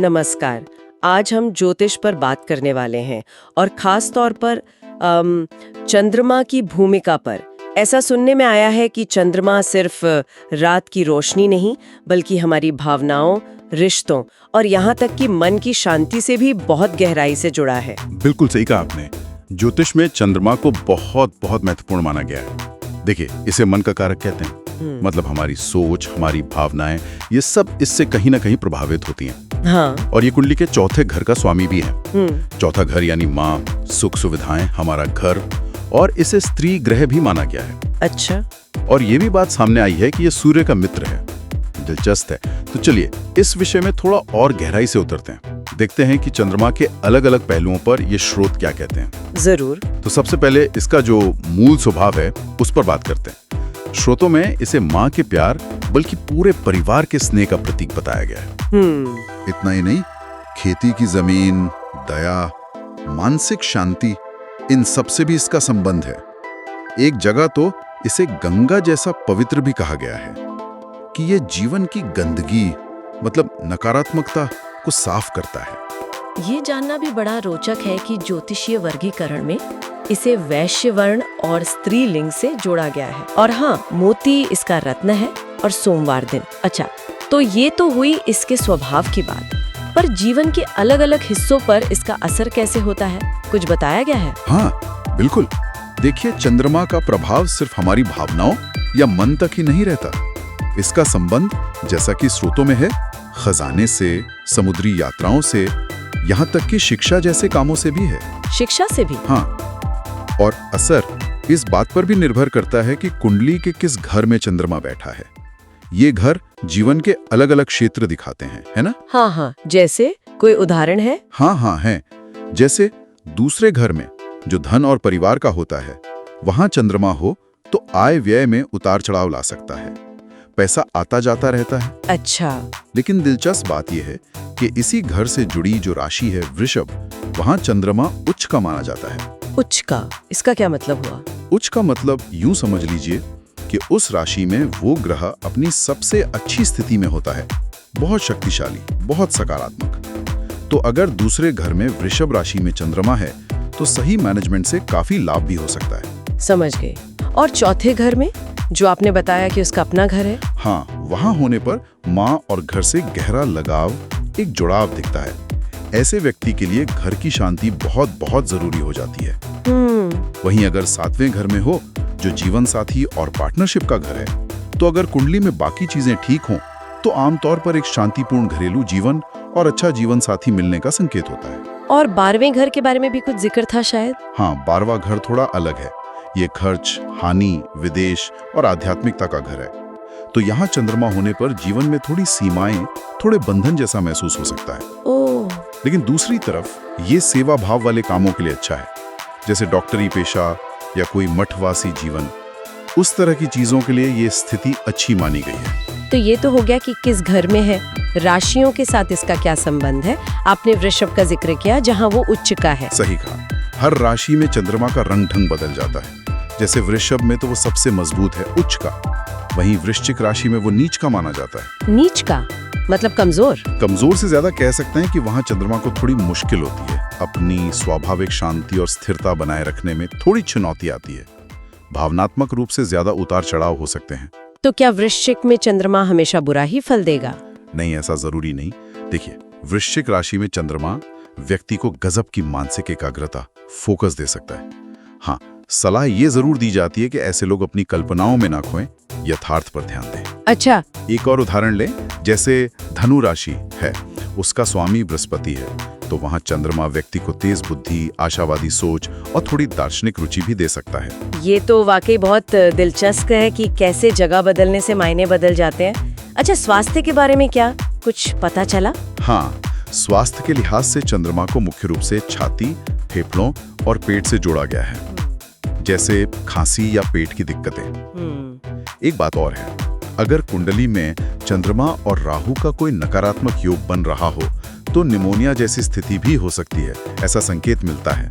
नमस्कार। आज हम ज्योतिष पर बात करने वाले हैं और खास तौर पर चंद्रमा की भूमिका पर। ऐसा सुनने में आया है कि चंद्रमा सिर्फ रात की रोशनी नहीं बल्कि हमारी भावनाओं, रिश्तों और यहाँ तक कि मन की शांति से भी बहुत गहराई से जुड़ा है। बिल्कुल सही कहा आपने। ज्योतिष में चंद्रमा को बहुत बहुत महत्वपूर्ण माना गया है। देखिए, इसे मन का कारक कहते हैं। मतलब हमारी सोच, हमारी भावनाएं, ये सब इससे कहीं ना कहीं प्रभावित होती हैं। हाँ। और ये कुंडली के चौथे घर का स्वामी भी है। चौथा घर यानी माँ, सुख सुविधाएं, हमारा घर, और इसे स्त्री ग्रह भी माना गया है। अच्छा। और ये भी बात सामने आई है कि ये सूर्य का मित्र है। दिलचस्प है। तो चलिए इस विषय में थोड़ा और गहराई से उतरते हैं। देखते हैं कि चंद्रमा के अलग अलग पहलुओं पर ये स्रोत क्या कहते हैं। जरूर। तो सबसे पहले इसका जो मूल स्वभाव है उस पर बात करते हैं। स्रोतों में इसे माँ के प्यार बल्कि पूरे परिवार के स्नेह का प्रतीक बताया गया है। इतना ही नहीं, खेती की जमीन, दया, मानसिक शांति, इन सब से भी इसका संबंध है। एक जगह तो इसे गंगा जैसा पवित्र भी कहा गया है कि ये जीवन की गंदगी मतलब नकारात्मकता को साफ करता है। ये जानना भी बड़ा रोचक है कि ज्योतिषीय वर्गीकरण में इसे वैश्य वर्ण और स्त्रीलिंग से जोड़ा गया है। और हाँ, मोती इसका रत्न है और सोमवार दिन। अच्छा, तो ये तो हुई इसके स्वभाव की बात, पर जीवन के अलग अलग हिस्सों पर इसका असर कैसे होता है, कुछ बताया गया है? हाँ बिल्कुल। देखिए, चंद्रमा का प्रभाव सिर्फ हमारी भावनाओं या मन तक ही नहीं रहता। इसका संबंध जैसा कि स्रोतों में है, खजाने से, समुद्री यात्राओं से, यहाँ तक कि शिक्षा जैसे कामों से भी है। शिक्षा से भी? हाँ। और असर इस बात पर भी निर्भर करता है कि कुंडली के किस घर में चंद्रमा बैठा है। ये घर जीवन के अलग अलग क्षेत्र दिखाते हैं, है ना? हाँ हाँ। जैसे कोई उदाहरण है? हाँ है। जैसे दूसरे घर में जो धन और परिवार का होता है, वहां चंद्रमा हो तो आय व्यय में उतार चढ़ाव ला सकता है, पैसा आता जाता रहता है। अच्छा। लेकिन दिलचस्प बात यह है कि इसी घर से जुड़ी जो राशि है वृषभ, वहां चंद्रमा उच्च का माना जाता है। उच्च का, इसका क्या मतलब हुआ? उच्च का मतलब यूं समझ लीजिए कि उस राशि में वो ग्रह अपनी सबसे अच्छी स्थिति में होता है, बहुत शक्तिशाली, बहुत सकारात्मक। तो अगर दूसरे घर में वृषभ राशि में चंद्रमा है तो सही मैनेजमेंट से काफी लाभ भी हो सकता है। समझ गए। और चौथे घर में जो आपने बताया कि उसका अपना घर है? हाँ, वहां होने पर माँ और घर से गहरा लगाव, एक जुड़ाव दिखता है। ऐसे व्यक्ति के लिए घर की शांति बहुत बहुत जरूरी हो जाती है। वहीं अगर सातवें घर में हो जो जीवन साथी और पार्टनरशिप का घर है, तो अगर कुंडली में बाकी चीजें ठीक हों तो आमतौर पर एक शांतिपूर्ण घरेलू जीवन और अच्छा जीवन साथी मिलने का संकेत होता है। और 12वें घर के बारे में भी कुछ जिक्र था शायद? हाँ, 12वां घर थोड़ा अलग है। ये खर्च, हानि, विदेश और आध्यात्मिकता का घर है। तो यहाँ चंद्रमा होने पर जीवन में थोड़ी सीमाएं, थोड़े बंधन जैसा महसूस हो सकता है। ओह। लेकिन दूसरी तरफ ये सेवा भाव वाले कामों के लिए अच्छा है, जैसे डॉक्टरी पेशा या कोई मठवासी जीवन। उस तरह की चीजों के लिए ये स्थिति अच्छी मानी गई है। तो ये तो हो गया कि किस घर में है, राशियों के साथ इसका क्या संबंध है। आपने वृषभ का जिक्र किया जहाँ वो उच्च का है। सही कहा। हर राशि में चंद्रमा का रंग ढंग बदल जाता है। जैसे वृषभ में तो वो सबसे मजबूत है, उच्च का। वहीं वृश्चिक राशि में वो नीच का माना जाता है। नीच का मतलब कमजोर? कमजोर से ज्यादा कह सकते हैं कि वहाँ चंद्रमा को थोड़ी मुश्किल होती है। अपनी स्वाभाविक शांति और स्थिरता बनाए रखने में थोड़ी चुनौती आती है। भावनात्मक रूप से ज्यादा उतार चढ़ाव हो सकते हैं। तो क्या वृश्चिक में चंद्रमा हमेशा बुरा ही फल देगा? नहीं, ऐसा जरूरी नहीं। देखिए, वृश्चिक राशि में चंद्रमा व्यक्ति को गजब की मानसिक एकाग्रता, फोकस दे सकता है। हाँ, सलाह ये जरूर दी जाती है कि ऐसे लोग अपनी कल्पनाओं में ना खोएं, यथार्थ पर ध्यान दें। अच्छा। एक और उदाहरण लें, जैसे धनु राशि है, उसका स्वामी बृहस्पति है, तो वहां चंद्रमा व्यक्ति को तेज बुद्धि, आशावादी सोच और थोड़ी दार्शनिक रुचि भी दे सकता है। ये तो वाकई बहुत दिलचस्प है कि कैसे जगह बदलने से मायने बदल जाते हैं। अच्छा, स्वास्थ्य के बारे में क्या कुछ पता चला? हाँ, स्वास्थ्य के लिहाज से चंद्रमा को मुख्य रूप से छाती, फेफड़ों और पेट से जोड़ा गया है, जैसे खांसी या पेट की दिक्कतें। एक बात और है, अगर कुंडली में चंद्रमा और राहु का कोई नकारात्मक योग बन रहा हो तो निमोनिया जैसी स्थिति भी हो सकती है, ऐसा संकेत मिलता है।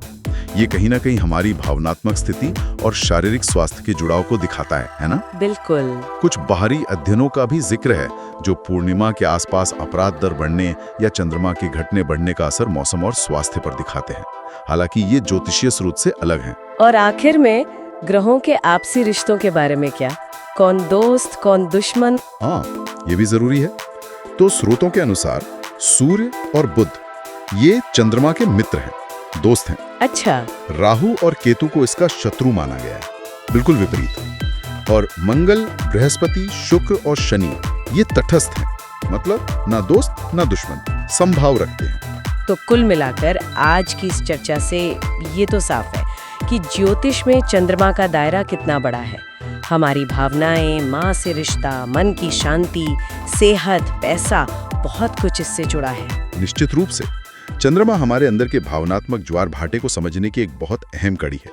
ये कहीं ना कहीं हमारी भावनात्मक स्थिति और शारीरिक स्वास्थ्य के जुड़ाव को दिखाता है ना? बिल्कुल। कुछ बाहरी अध्ययनों का भी जिक्र है जो पूर्णिमा के आसपास अपराध दर बढ़ने या चंद्रमा के घटने बढ़ने का असर मौसम और स्वास्थ्य पर दिखाते हैं। हालांकि ये ज्योतिषीय स्रोत से अलग हैं। और आखिर में ग्रहों के आपसी रिश्तों के बारे में क्या? कौन दोस्त, कौन दुश्मन? हाँ, ये भी जरूरी है। तो स्रोतों के अनुसार सूर्य और बुध ये चंद्रमा के मित्र हैं, दोस्त हैं। अच्छा। राहु और केतु को इसका शत्रु माना गया है, बिल्कुल विपरीत। और मंगल, बृहस्पति, शुक्र और शनि ये तटस्थ हैं, मतलब ना दोस्त ना दुश्मन, समभाव रखते हैं। तो कुल मिलाकर आज की इस चर्चा से ये तो साफ है कि ज्योतिष में चंद्रमा का दायरा कितना बड़ा है। हमारी भावनाएं, माँ से रिश्ता, मन की शांति, सेहत, पैसा, बहुत कुछ इससे जुड़ा है। निश्चित रूप से चंद्रमा हमारे अंदर के भावनात्मक ज्वार भाटे को समझने की एक बहुत अहम कड़ी है।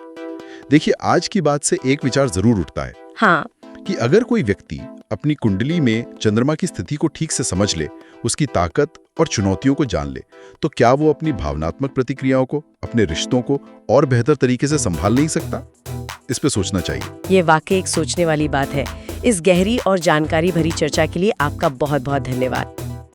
देखिए, आज की बात से एक विचार जरूर उठता है। हाँ। कि अगर कोई व्यक्ति अपनी कुंडली में चंद्रमा की स्थिति को ठीक से समझ ले, उसकी ताकत और चुनौतियों को जान ले, तो क्या वो अपनी भावनात्मक प्रतिक्रियाओं को, अपने रिश्तों को और बेहतर तरीके से संभाल नहीं सकता? इस पे सोचना चाहिए। ये वाकई एक सोचने वाली बात है। इस गहरी और जानकारी भरी चर्चा के लिए आपका बहुत बहुत धन्यवाद।